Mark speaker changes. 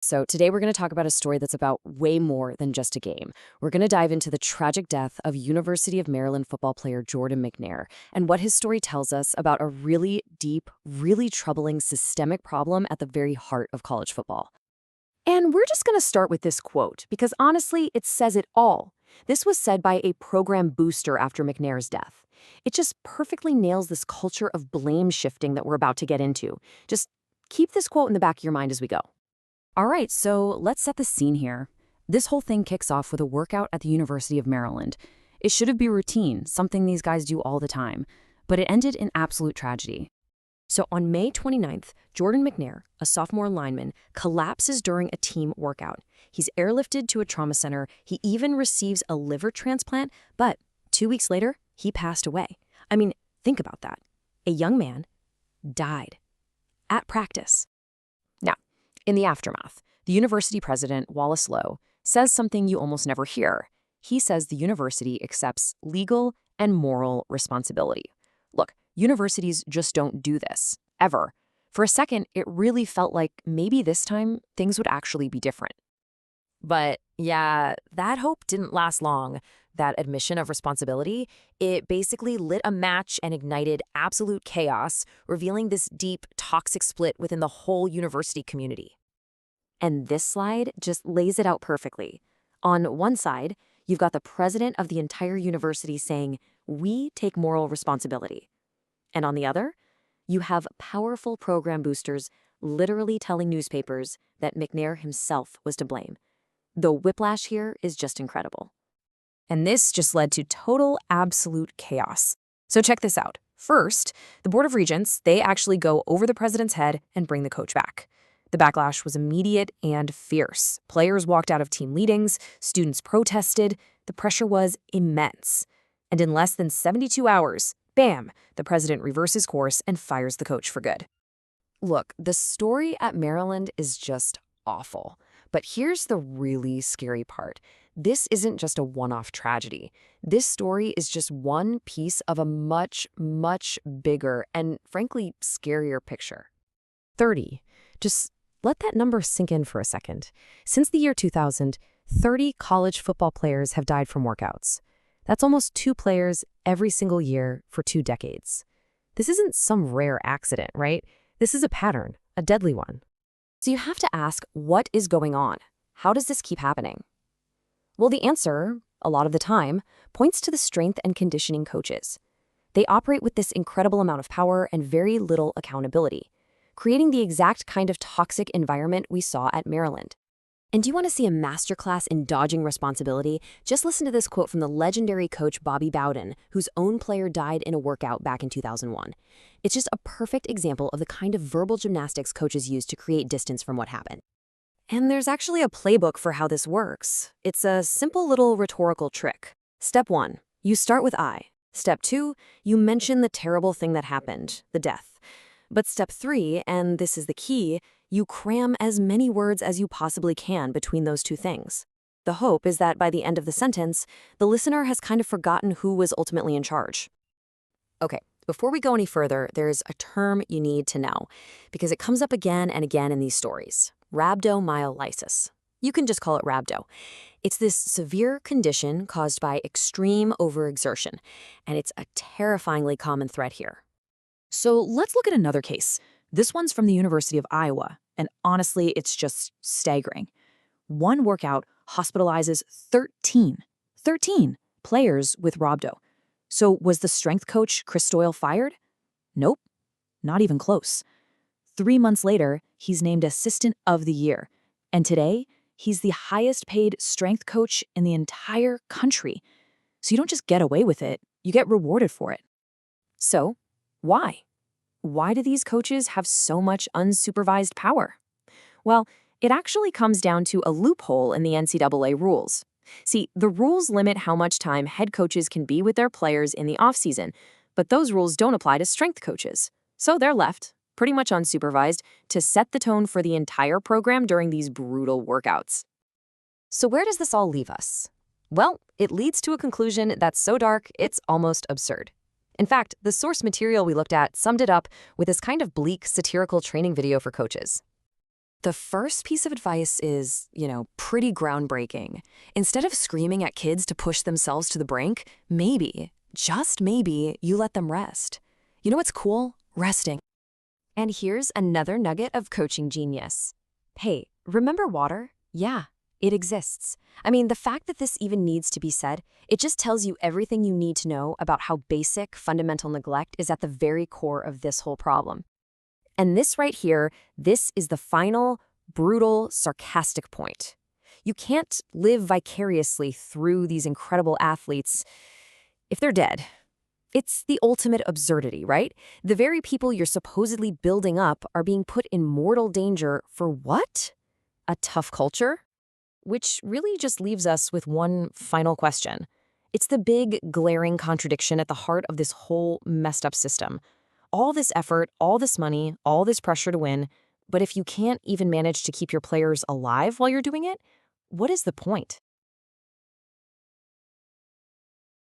Speaker 1: So, today we're going to talk about a story that's about way more than just a game. We're going to dive into the tragic death of University of Maryland football player Jordan Mcnair and what his story tells us about a really deep, really troubling systemic problem at the very heart of college football. And we're just going to start with this quote because honestly, it says it all. This was said by a program booster after McNair's death. It just perfectly nails this culture of blame shifting that we're about to get into. Just keep this quote in the back of your mind as we go. All right, so let's set the scene here. This whole thing kicks off with a workout at the University of Maryland. It should have been routine, something these guys do all the time, but it ended in absolute tragedy. So on May 29th, Jordan Mcnair, a sophomore lineman, collapses during a team workout. He's airlifted to a trauma center. He even receives a liver transplant, but 2 weeks later, he passed away. I mean, think about that. A young man died at practice. Now, in the aftermath, the university president, Wallace Lowe, says something you almost never hear. He says the university accepts legal and moral responsibility. Look, universities just don't do this, ever. For a second, it really felt like maybe this time things would actually be different. But yeah, that hope didn't last long. That admission of responsibility, it basically lit a match and ignited absolute chaos, revealing this deep, toxic split within the whole university community. And this slide just lays it out perfectly. On one side, you've got the president of the entire university saying, "We take moral responsibility." And on the other, you have powerful program boosters literally telling newspapers that McNair himself was to blame. The whiplash here is just incredible. And this just led to total, absolute chaos. So check this out. First, the Board of Regents, they actually go over the president's head and bring the coach back. The backlash was immediate and fierce. Players walked out of team meetings, students protested, the pressure was immense. And in less than 72 hours, bam, the president reverses course and fires the coach for good. Look, the story at Maryland is just awful. But here's the really scary part. This isn't just a one-off tragedy. This story is just one piece of a much, much bigger and frankly scarier picture. 30. Just let that number sink in for a second. Since the year 2000, 30 college football players have died from workouts. That's almost 2 players every single year for 2 decades. This isn't some rare accident, right? This is a pattern, a deadly one. So you have to ask, what is going on? How does this keep happening? Well, the answer, a lot of the time, points to the strength and conditioning coaches. They operate with this incredible amount of power and very little accountability, creating the exact kind of toxic environment we saw at Maryland. And do you want to see a masterclass in dodging responsibility? Just listen to this quote from the legendary coach Bobby Bowden, whose own player died in a workout back in 2001. It's just a perfect example of the kind of verbal gymnastics coaches use to create distance from what happened. And there's actually a playbook for how this works. It's a simple little rhetorical trick. Step 1, you start with I. Step 2, you mention the terrible thing that happened, the death. But step 3, and this is the key, you cram as many words as you possibly can between those two things. The hope is that by the end of the sentence, the listener has kind of forgotten who was ultimately in charge. Okay, before we go any further, there's a term you need to know, because it comes up again and again in these stories. Rhabdomyolysis. You can just call it rhabdo. It's this severe condition caused by extreme overexertion, and it's a terrifyingly common threat here. So let's look at another case. This one's from the University of Iowa, and honestly, it's just staggering. One workout hospitalizes 13 players with rhabdo. So was the strength coach, Chris Doyle, fired? Nope, not even close. 3 months later, he's named Assistant of the Year, and today, he's the highest paid strength coach in the entire country. So you don't just get away with it, you get rewarded for it. So, why? Why do these coaches have so much unsupervised power? Well, it actually comes down to a loophole in the NCAA rules. See, the rules limit how much time head coaches can be with their players in the offseason, but those rules don't apply to strength coaches. So they're left, pretty much unsupervised, to set the tone for the entire program during these brutal workouts. So where does this all leave us? Well, it leads to a conclusion that's so dark, it's almost absurd. In fact, the source material we looked at summed it up with this kind of bleak, satirical training video for coaches. The first piece of advice is, pretty groundbreaking. Instead of screaming at kids to push themselves to the brink, maybe, just maybe, you let them rest. You know what's cool? Resting. And here's another nugget of coaching genius. Hey, remember water? Yeah, it exists. I mean, the fact that this even needs to be said, it just tells you everything you need to know about how basic, fundamental neglect is at the very core of this whole problem. And this right here, this is the final, brutal, sarcastic point. You can't live vicariously through these incredible athletes if they're dead. It's the ultimate absurdity, right? The very people you're supposedly building up are being put in mortal danger for what? A tough culture? Which really just leaves us with one final question. It's the big, glaring contradiction at the heart of this whole messed up system. All this effort, all this money, all this pressure to win, but if you can't even manage to keep your players alive while you're doing it, what is the point?